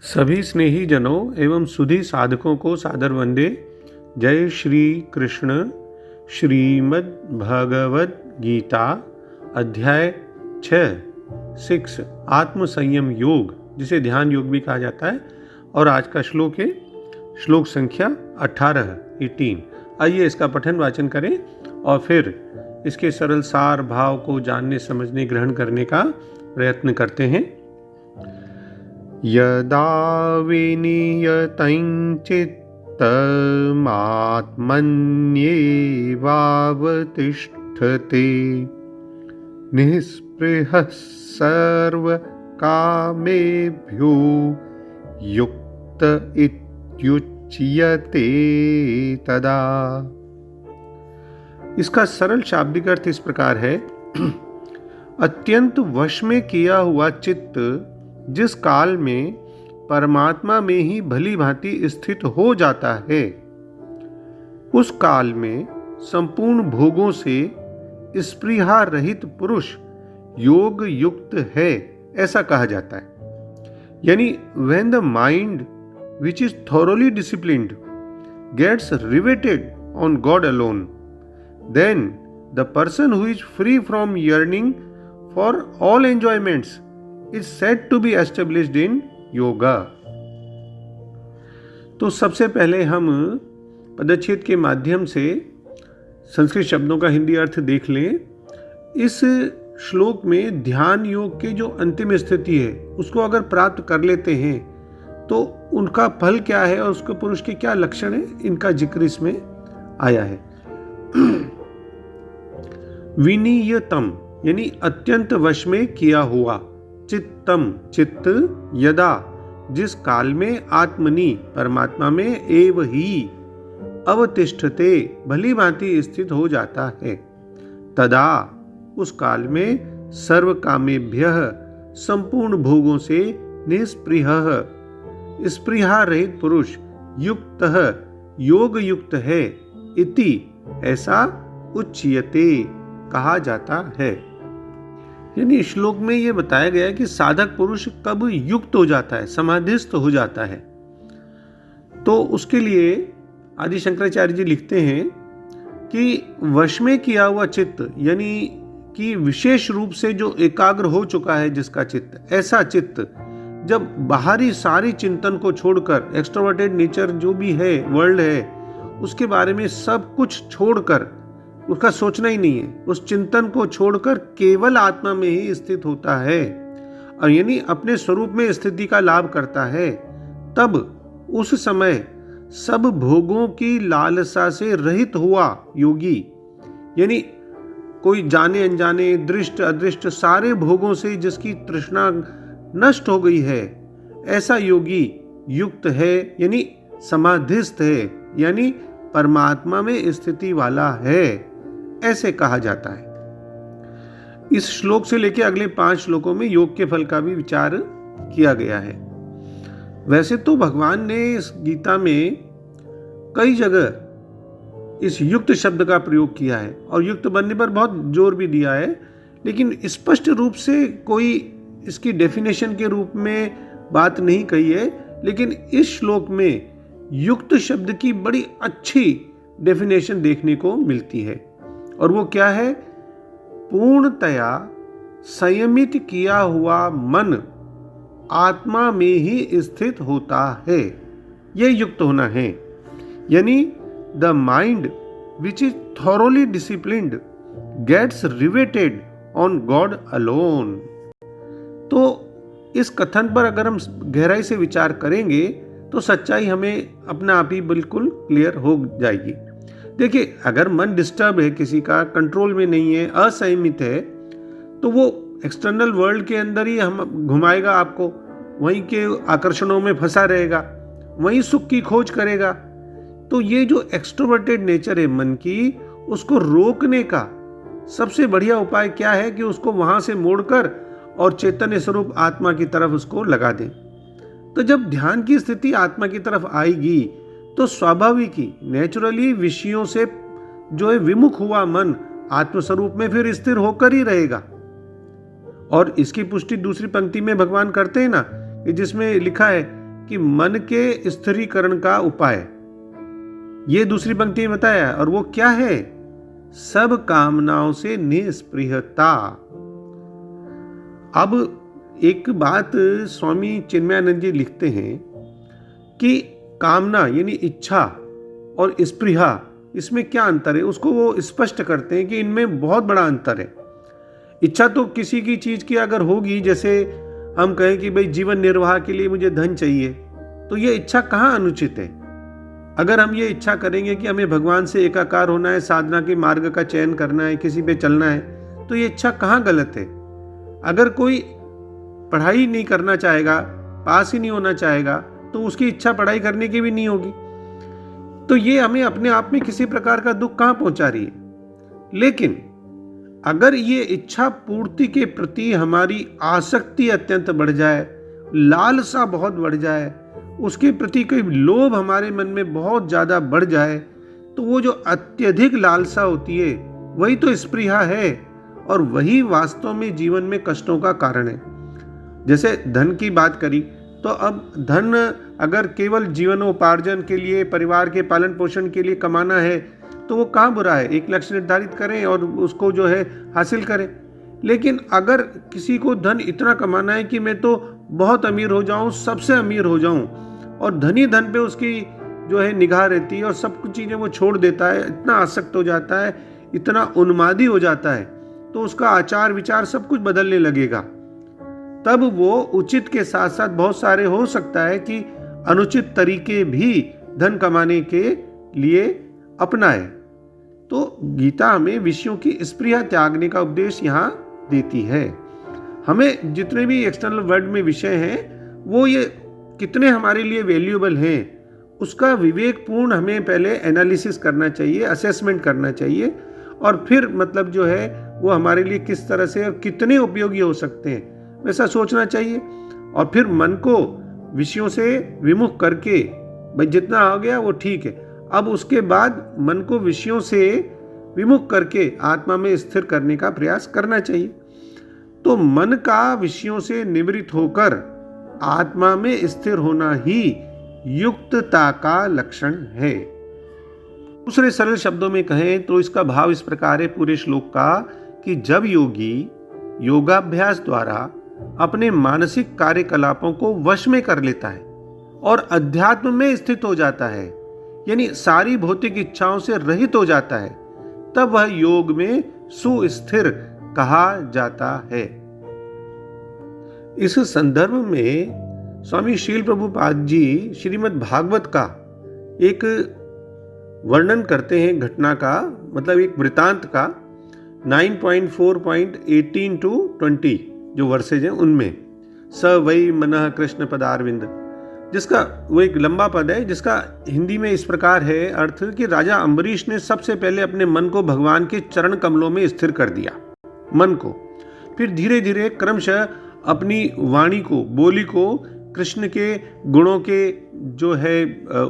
सभी स्नेही जनों एवं सुधी साधकों को सादर वंदे। जय श्री कृष्ण। श्रीमद् भगवद गीता अध्याय 6 आत्म संयम योग, जिसे ध्यान योग भी कहा जाता है। और आज का श्लोक है श्लोक संख्या 18। आइए इसका पठन वाचन करें और फिर इसके सरल सार भाव को जानने समझने ग्रहण करने का प्रयत्न करते हैं। यदा विनियतं चित्तमात्मन्येवावतिष्ठते निःस्पृहः सर्वकामेभ्यो युक्त इत्युच्यते तदा। इसका सरल शाब्दिक अर्थ इस प्रकार है। अत्यंत वश में किया हुआ चित्त जिस काल में परमात्मा में ही भली भांति स्थित हो जाता है, उस काल में संपूर्ण भोगों से स्पृहा रहित पुरुष योग युक्त है, ऐसा कहा जाता है। यानी when the mind which is thoroughly disciplined gets riveted on God alone, then the person who is free from yearning for all enjoyments is said to be established in yoga। तो सबसे पहले हम पदच्छेद के माध्यम से संस्कृत शब्दों का हिंदी अर्थ देख लें। इस श्लोक में ध्यान योग के जो अंतिम स्थिति है उसको अगर प्राप्त कर लेते हैं तो उनका फल क्या है और उसके पुरुष के क्या लक्षण है, इनका जिक्र इसमें आया है। विनियतम यानी अत्यंत वश में किया हुआ, चित्तम चित्त, यदा जिस काल में, आत्मनि परमात्मा में, एव ही अवतिष्ठते भली भांति स्थित हो जाता है, तदा उस काल में, सर्व कामेभ्यः संपूर्ण भोगों से, निःस्पृहः स्पृहा रहित पुरुष, युक्तः योग युक्त है, इति ऐसा उच्यते कहा जाता है। यानी श्लोक में यह बताया गया है कि साधक पुरुष कब युक्त हो जाता है, समाधिस्थ हो जाता है। तो उसके लिए आदि शंकराचार्य जी लिखते हैं कि वश में किया हुआ चित्त, यानी कि विशेष रूप से जो एकाग्र हो चुका है जिसका चित्त, ऐसा चित्त जब बाहरी सारी चिंतन को छोड़कर, एक्सट्रोवर्टेड नेचर जो भी है, वर्ल्ड है, उसके बारे में सब कुछ छोड़कर, उसका सोचना ही नहीं है, उस चिंतन को छोड़कर केवल आत्मा में ही स्थित होता है और यानी अपने स्वरूप में स्थिति का लाभ करता है, तब उस समय सब भोगों की लालसा से रहित हुआ योगी, यानी कोई जाने अनजाने, दृष्ट अदृष्ट सारे भोगों से जिसकी तृष्णा नष्ट हो गई है, ऐसा योगी युक्त है, यानी समाधिस्थ है, यानी परमात्मा में स्थिति वाला है, ऐसे कहा जाता है। इस श्लोक से लेकर अगले 5 श्लोकों में योग के फल का भी विचार किया गया है। वैसे तो भगवान ने इस गीता में कई जगह इस युक्त शब्द का प्रयोग किया है और युक्त बनने पर बहुत जोर भी दिया है, लेकिन स्पष्ट रूप से कोई इसकी डेफिनेशन के रूप में बात नहीं कही है। लेकिन इस श्लोक में युक्त शब्द की बड़ी अच्छी डेफिनेशन देखने को मिलती है, और वो क्या है? पूर्णतया संयमित किया हुआ मन आत्मा में ही स्थित होता है, यह युक्त होना है। यानी the mind which is thoroughly disciplined gets riveted on God alone. तो इस कथन पर अगर हम गहराई से विचार करेंगे तो सच्चाई हमें अपना आप ही बिल्कुल क्लियर हो जाएगी। देखिए, अगर मन डिस्टर्ब है, किसी का कंट्रोल में नहीं है, असंयमित है, तो वो एक्सटर्नल वर्ल्ड के अंदर ही हम घुमाएगा आपको, वहीं के आकर्षणों में फंसा रहेगा, वहीं सुख की खोज करेगा। तो ये जो एक्सट्रोवर्टेड नेचर है मन की, उसको रोकने का सबसे बढ़िया उपाय क्या है कि उसको वहां से मोड़कर और चैतन्य स्वरूप आत्मा की तरफ उसको लगा दें। तो जब ध्यान की स्थिति आत्मा की तरफ आएगी तो स्वाभाविक ही, नेचुरली विषयों से जो है विमुख हुआ मन आत्मस्वरूप में फिर स्थिर होकर ही रहेगा। और इसकी पुष्टि दूसरी पंक्ति में भगवान करते हैं ना, कि जिसमें लिखा है कि मन के स्थिरीकरण का उपाय, ये दूसरी पंक्ति में बताया। और वो क्या है? सब कामनाओं से निस्पृहता। अब एक बात स्वामी चिन्मयानंद जी लिखते हैं कि कामना यानी इच्छा और स्पृहा, इसमें क्या अंतर है, उसको वो स्पष्ट करते हैं कि इनमें बहुत बड़ा अंतर है। इच्छा तो किसी की चीज की अगर होगी, जैसे हम कहें कि भाई जीवन निर्वाह के लिए मुझे धन चाहिए, तो ये इच्छा कहाँ अनुचित है? अगर हम ये इच्छा करेंगे कि हमें भगवान से एकाकार होना है, साधना के मार्ग का चयन करना है, किसी पे चलना है, तो ये इच्छा कहाँ गलत है? अगर कोई पढ़ाई नहीं करना चाहेगा, पास ही नहीं होना चाहेगा, तो उसकी इच्छा पढ़ाई करने की भी नहीं होगी। तो ये हमें अपने आप में किसी प्रकार का दुख कहाँ पहुंचा रही है? लेकिन अगर ये इच्छा पूर्ति के प्रति हमारी आसक्ति अत्यंत बढ़ जाए, लालसा बहुत बढ़ जाए, उसके प्रति कोई लोभ हमारे मन में बहुत ज्यादा बढ़ जाए, तो वो जो अत्यधिक लालसा होती है वही तो स्पृहा है, और वही वास्तव में जीवन में कष्टों का कारण है। जैसे धन की बात करी, तो अब धन अगर केवल जीवनोपार्जन के लिए, परिवार के पालन पोषण के लिए कमाना है, तो वो कहाँ बुरा है? एक लक्ष्य निर्धारित करें और उसको जो है हासिल करें। लेकिन अगर किसी को धन इतना कमाना है कि मैं तो बहुत अमीर हो जाऊं, सबसे अमीर हो जाऊं, और धनी धन पे उसकी जो है निगाह रहती है और सब कुछ चीज़ें वो छोड़ देता है, इतना आसक्त हो जाता है, इतना उन्मादी हो जाता है, तो उसका आचार विचार सब कुछ बदलने लगेगा। तब वो उचित के साथ साथ बहुत सारे हो सकता है कि अनुचित तरीके भी धन कमाने के लिए अपनाए। तो गीता हमें विषयों की स्पृहा त्यागने का उपदेश यहाँ देती है। हमें जितने भी एक्सटर्नल वर्ल्ड में विषय हैं, वो ये कितने हमारे लिए वैल्यूएबल हैं, उसका विवेकपूर्ण हमें पहले एनालिसिस करना चाहिए, असेसमेंट करना चाहिए, और फिर मतलब जो है वो हमारे लिए किस तरह से और कितने उपयोगी हो सकते हैं, वैसा सोचना चाहिए। और फिर मन को विषयों से विमुख करके, भाई जितना हो गया वो ठीक है, अब उसके बाद मन को विषयों से विमुख करके आत्मा में स्थिर करने का प्रयास करना चाहिए। तो मन का विषयों से निवृत्त होकर आत्मा में स्थिर होना ही युक्तता का लक्षण है। दूसरे सरल शब्दों में कहें तो इसका भाव इस प्रकार है पूरे श्लोक का, कि जब योगी योगाभ्यास द्वारा अपने मानसिक कार्यकलापों को वश में कर लेता है और अध्यात्म में स्थित हो जाता है, यानी सारी भौतिक इच्छाओं से रहित हो जाता है, तब वह योग में सुस्थिर कहा जाता है। इस संदर्भ में स्वामी शील प्रभुपाद जी श्रीमद् भागवत का एक वर्णन करते हैं, घटना का, मतलब एक वृतांत का, 9.4.18 to 20 जो वर्सेज हैं उनमें, स वै मनः कृष्ण पदारविंद, जिसका वो एक लंबा पद है, जिसका हिंदी में इस प्रकार है अर्थ कि राजा अम्बरीश ने सबसे पहले अपने मन को भगवान के चरण कमलों में स्थिर कर दिया, मन को। फिर धीरे धीरे क्रमशः अपनी वाणी को, बोली को कृष्ण के गुणों के जो है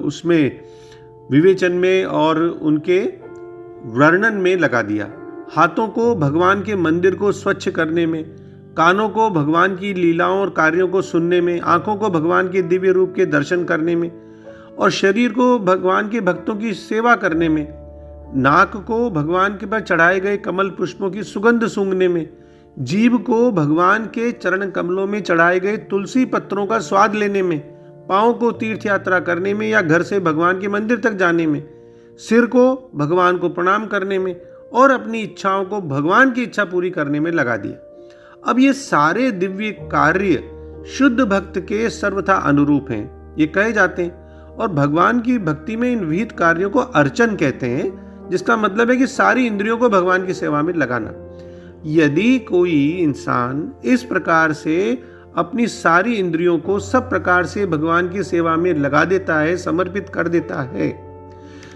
उसमें विवेचन में और उनके वर्णन में लगा दिया, हाथों को भगवान के मंदिर को स्वच्छ करने में, कानों को भगवान की लीलाओं और कार्यों को सुनने में, आंखों को भगवान के दिव्य रूप के दर्शन करने में, और शरीर को भगवान के भक्तों की सेवा करने में, नाक को भगवान के पर चढ़ाए गए कमल पुष्पों की सुगंध सूंघने में, जीभ को भगवान के चरण कमलों में चढ़ाए गए तुलसी पत्रों का स्वाद लेने में, पाँव को तीर्थ यात्रा करने में या घर से भगवान के मंदिर तक जाने में, सिर को भगवान को प्रणाम करने में, और अपनी इच्छाओं को भगवान की इच्छा पूरी करने में लगा दिया। अब ये सारे दिव्य कार्य शुद्ध भक्त के सर्वथा अनुरूप हैं, ये कहे जाते हैं, और भगवान की भक्ति में इन विहित कार्यों को अर्चन कहते हैं, जिसका मतलब है कि सारी इंद्रियों को भगवान की सेवा में लगाना। यदि कोई इंसान इस प्रकार से अपनी सारी इंद्रियों को सब प्रकार से भगवान की सेवा में लगा देता है, समर्पित कर देता है,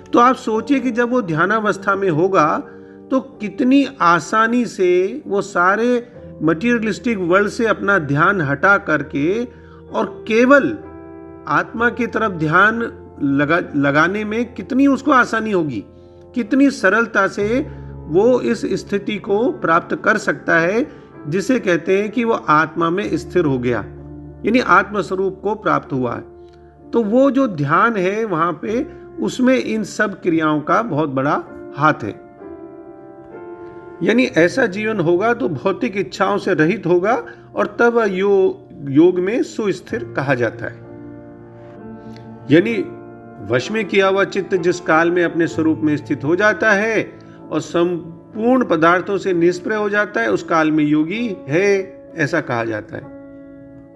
तो आप सोचिए कि जब वो ध्यानावस्था में होगा तो कितनी आसानी से वो सारे मटीरियलिस्टिक वर्ल्ड से अपना ध्यान हटा करके और केवल आत्मा की तरफ ध्यान लगाने में कितनी उसको आसानी होगी, कितनी सरलता से वो इस स्थिति को प्राप्त कर सकता है, जिसे कहते हैं कि वो आत्मा में स्थिर हो गया, यानी आत्म स्वरूप को प्राप्त हुआ है। तो वो जो ध्यान है वहां पे, उसमें इन सब क्रियाओं का बहुत बड़ा हाथ है। यानी ऐसा जीवन होगा तो भौतिक इच्छाओं से रहित होगा और तब योग में सुस्थिर कहा जाता है। यानी वश में किया हुआ चित्त जिस काल में अपने स्वरूप में स्थित हो जाता है और संपूर्ण पदार्थों से निष्प्रय हो जाता है, उस काल में योगी है, ऐसा कहा जाता है।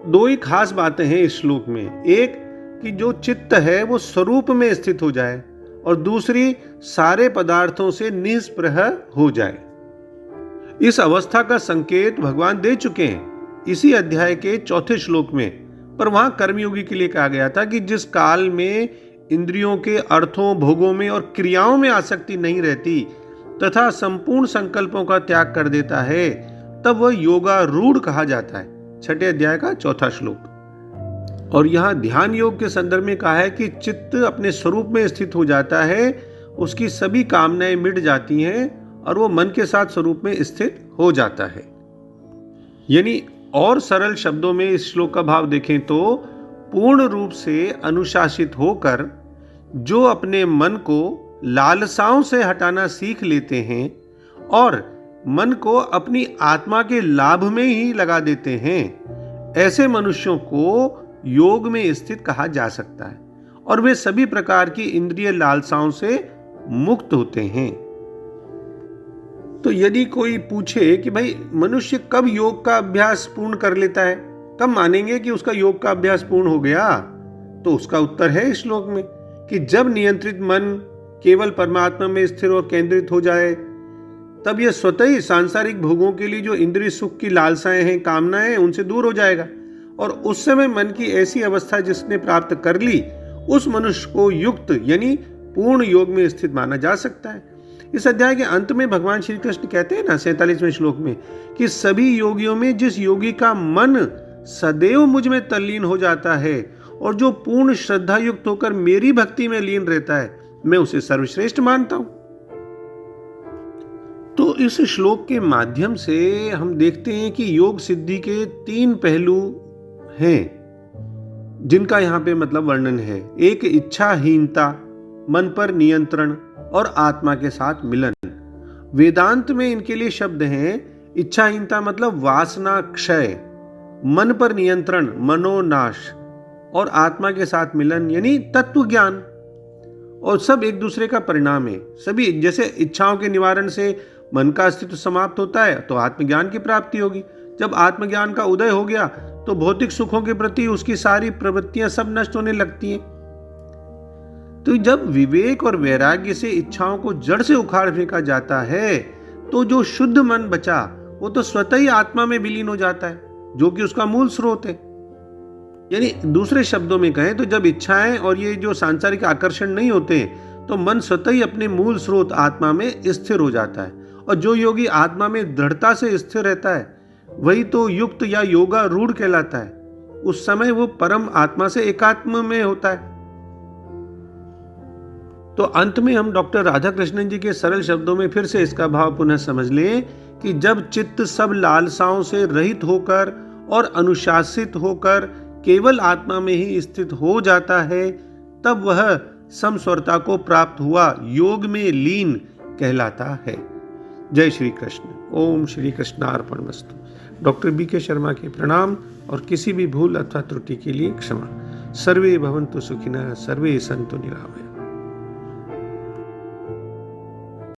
दो ही खास बातें हैं इस श्लोक में, एक कि जो चित्त है वो स्वरूप में स्थित हो जाए और दूसरी सारे पदार्थों से निष्प्रह हो जाए। इस अवस्था का संकेत भगवान दे चुके हैं इसी अध्याय के 4 श्लोक में, पर वहां कर्मयोगी के लिए कहा गया था कि जिस काल में इंद्रियों के अर्थों, भोगों में और क्रियाओं में आसक्ति नहीं रहती तथा संपूर्ण संकल्पों का त्याग कर देता है, तब वह योगारूढ़ कहा जाता है। 6 अध्याय का 4 श्लोक। और यहां ध्यान योग के संदर्भ में कहा है कि चित्त अपने स्वरूप में स्थित हो जाता है, उसकी सभी कामनाएं मिट जाती हैं और वो मन के साथ स्वरूप में स्थित हो जाता है। यानी और सरल शब्दों में इस श्लोक का भाव देखें तो पूर्ण रूप से अनुशासित होकर जो अपने मन को लालसाओं से हटाना सीख लेते हैं और मन को अपनी आत्मा के लाभ में ही लगा देते हैं, ऐसे मनुष्यों को योग में स्थित कहा जा सकता है और वे सभी प्रकार की इंद्रिय लालसाओं से मुक्त होते हैं। तो यदि कोई पूछे कि भाई मनुष्य कब योग का अभ्यास पूर्ण कर लेता है, कब मानेंगे कि उसका योग का अभ्यास पूर्ण हो गया, तो उसका उत्तर है इस श्लोक में कि जब नियंत्रित मन केवल परमात्मा में स्थिर और केंद्रित हो जाए, तब यह स्वतः ही सांसारिक भोगों के लिए जो इंद्रिय सुख की लालसाएं हैं, कामनाएं हैं, उनसे दूर हो जाएगा और उस समय मन की ऐसी अवस्था जिसने प्राप्त कर ली, उस मनुष्य को युक्त यानी पूर्ण योग में स्थित माना जा सकता है। इस अध्याय के अंत में भगवान श्री कृष्ण कहते हैं ना 47वें श्लोक में कि सभी योगियों में जिस योगी का मन सदैव मुझ में तल्लीन हो जाता है और जो पूर्ण श्रद्धा युक्त होकर मेरी भक्ति में लीन रहता है, मैं उसे सर्वश्रेष्ठ मानता हूं। तो इस श्लोक के माध्यम से हम देखते हैं कि योग सिद्धि के 3 पहलू हैं जिनका यहां पे मतलब वर्णन है। एक इच्छाहीनता, मन पर नियंत्रण और आत्मा के साथ मिलन। वेदांत में इनके लिए शब्द हैं, इच्छाहीनता मतलब वासना क्षय, मन पर नियंत्रण मनोनाश और आत्मा के साथ मिलन यानी तत्व ज्ञान। और सब एक दूसरे का परिणाम है। सभी जैसे इच्छाओं के निवारण से मन का अस्तित्व समाप्त होता है तो आत्मज्ञान की प्राप्ति होगी। जब आत्मज्ञान का उदय हो गया तो भौतिक सुखों के प्रति उसकी सारी प्रवृत्तियां सब नष्ट होने लगती हैं। तो जब विवेक और वैराग्य से इच्छाओं को जड़ से उखाड़ फेंका जाता है तो जो शुद्ध मन बचा वो तो स्वतः ही आत्मा में विलीन हो जाता है, जो कि उसका मूल स्रोत है। यानी दूसरे शब्दों में कहें तो जब इच्छाएं और ये जो सांसारिक आकर्षण नहीं होते तो मन स्वतः ही अपने मूल स्रोत आत्मा में स्थिर हो जाता है। और जो योगी आत्मा में दृढ़ता से स्थिर रहता है वही तो युक्त या योगारूढ़ कहलाता है। उस समय वो परम आत्मा से एकात्म में होता है। तो अंत में हम डॉक्टर राधा कृष्णन जी के सरल शब्दों में फिर से इसका भाव पुनः समझ लें कि जब चित्त सब लालसाओं से रहित होकर और अनुशासित होकर केवल आत्मा में ही स्थित हो जाता है, तब वह समस्वरता को प्राप्त हुआ योग में लीन कहलाता है। जय श्री कृष्ण। ओम श्री कृष्णार्पणमस्तु। डॉक्टर BK शर्मा के प्रणाम और किसी भी भूल अथवा त्रुटि के लिए क्षमा। सर्वे भवन्तु सुखिनः, सर्वे सन्तु निरामया।